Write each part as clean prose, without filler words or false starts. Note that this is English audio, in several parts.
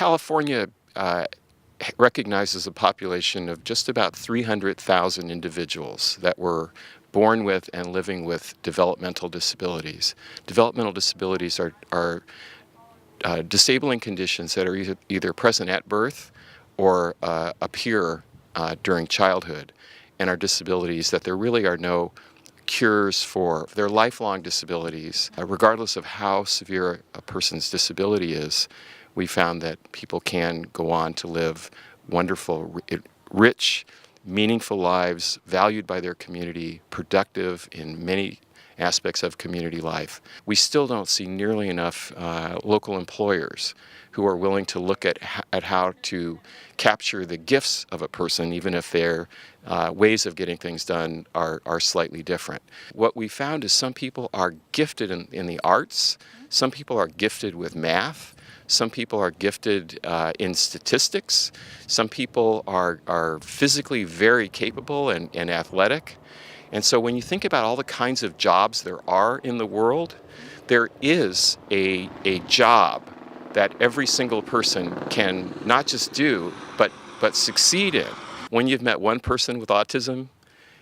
California recognizes a population of just about 300,000 individuals that were born with and living with developmental disabilities. Developmental disabilities are disabling conditions that are either present at birth or appear during childhood, and are disabilities that there really are no cures for. They're lifelong disabilities. Regardless of how severe a person's disability is, we found that people can go on to live wonderful, rich, meaningful lives, valued by their community, productive in many aspects of community life. We still don't see nearly enough local employers who are willing to look at how to capture the gifts of a person, even if their ways of getting things done are slightly different. What we found is some people are gifted in the arts, some people are gifted with math, some people are gifted in statistics, some people are physically very capable and athletic. And so when you think about all the kinds of jobs there are in the world, there is a job that every single person can not just do, but succeed in. When you've met one person with autism,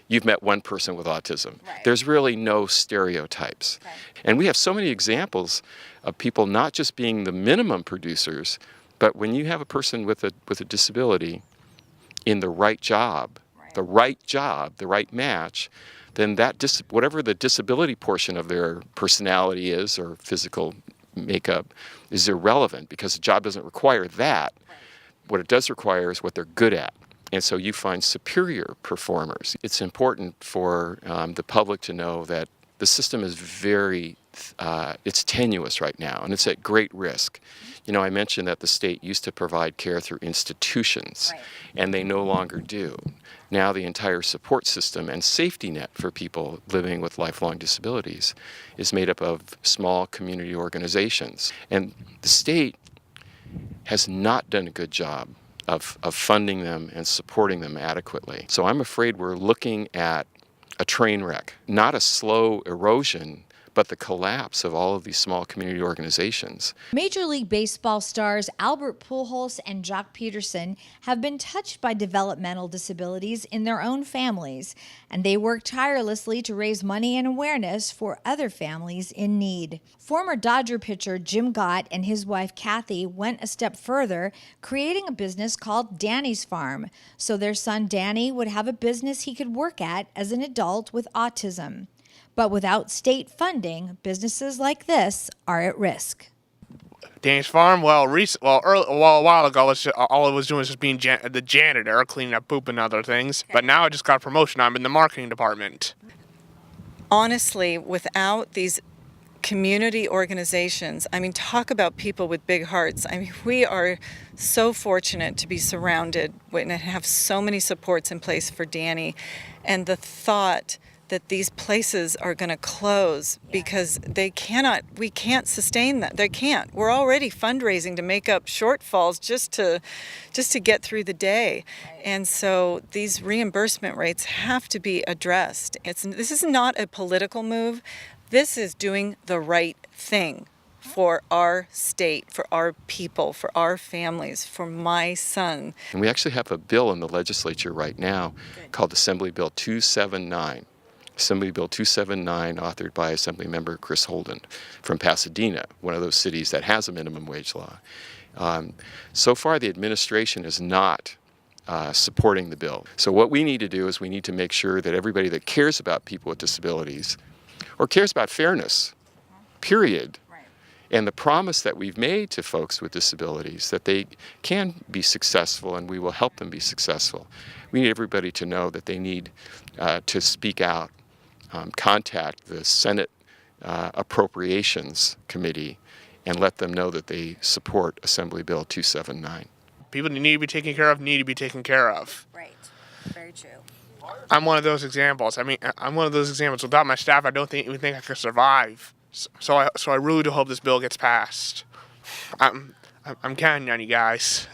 you've met one person with autism. Right. There's really no stereotypes. Okay. And we have so many examples of people not just being the minimum producers, but when you have a person with a disability in the right job, the right match, then that whatever the disability portion of their personality is or physical makeup is irrelevant, because the job doesn't require that. What it does require is what they're good at. And so you find superior performers. It's important for the public to know that the system is it's tenuous right now, and it's at great risk. You know, I mentioned that the state used to provide care through institutions, Right. and they no longer do. Now the entire support system and safety net for people living with lifelong disabilities is made up of small community organizations. And the state has not done a good job of funding them and supporting them adequately. So I'm afraid we're looking at a train wreck, not a slow erosion, but the collapse of all of these small community organizations. Major League Baseball stars Albert Pujols and Jock Peterson have been touched by developmental disabilities in their own families, and they work tirelessly to raise money and awareness for other families in need. Former Dodger pitcher Jim Gott and his wife Kathy went a step further, creating a business called Danny's Farm, so their son Danny would have a business he could work at as an adult with autism. But without state funding, businesses like this are at risk. Danny's Farm, a while ago, all I was doing was just being the janitor, cleaning up poop and other things. But now I just got a promotion. I'm in the marketing department. Honestly, without these community organizations, I mean, talk about people with big hearts. I mean, we are so fortunate to be surrounded and have so many supports in place for Danny. And the thought that these places are going to close because we can't sustain that. They can't. We're already fundraising to make up shortfalls just to get through the day. Right. And so these reimbursement rates have to be addressed. This is not a political move. This is doing the right thing for our state, for our people, for our families, for my son. And we actually have a bill in the legislature right now called Assembly Bill 279. Assembly Bill 279, authored by Assemblymember Chris Holden from Pasadena, one of those cities that has a minimum wage law. So far, the administration is not supporting the bill. So what we need to do is we need to make sure that everybody that cares about people with disabilities, or cares about fairness, period, and the promise that we've made to folks with disabilities that they can be successful and we will help them be successful. We need everybody to know that they need to speak out. Contact the Senate Appropriations Committee and let them know that they support Assembly Bill 279. People that need to be taken care of need to be taken care of. Right. Very true. I'm one of those examples. I'm one of those examples. Without my staff, I don't even think I could survive. So I really do hope this bill gets passed. I'm counting on you guys.